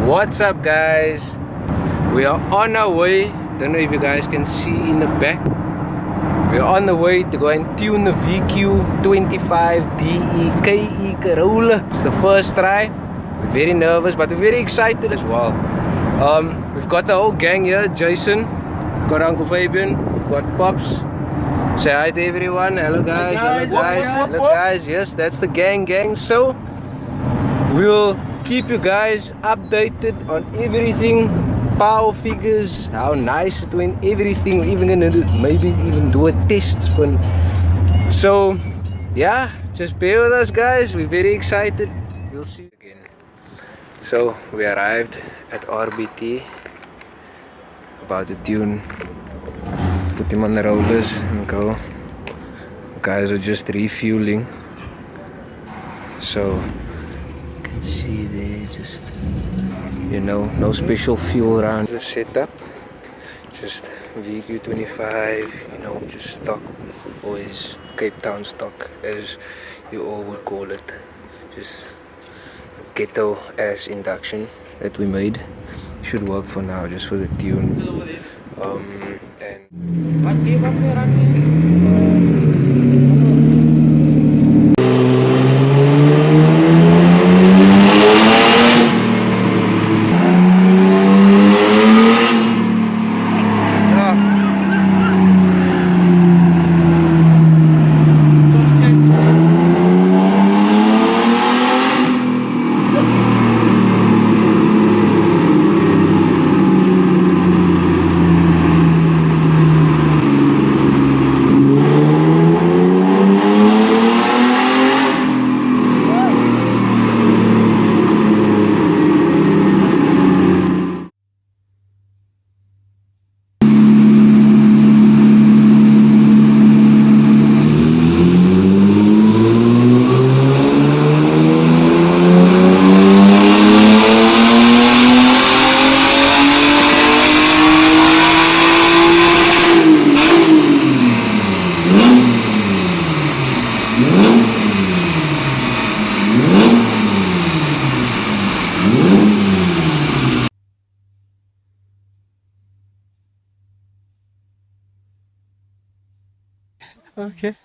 What's up, guys? We are on our way. Don't know if you guys can see in the back. We're on the way to go and tune the VQ25DE KE Corolla. It's the first try. We're very nervous, but we're very excited as well. We've got the whole gang here. Jason, got Uncle Fabian, got Pops. Say hi to everyone. Hello guys, hello guys, hello guys. Yes, that's the gang. So we'll keep you guys updated on everything. Power figures, how nice it went, everything. We're even gonna maybe even do a test spin. So yeah, just bear with us, guys. We're very excited. We'll see you again. So we arrived at RBT, about to tune, put him on the rollers and go. The guys are just refueling, so you can see there, just, you know, no special fuel around the setup, just VQ25, you know, just stock boys, Cape Town stock, as you all would call it. Just a ghetto ass induction that we made. Should work for now, just for the tune. Okay.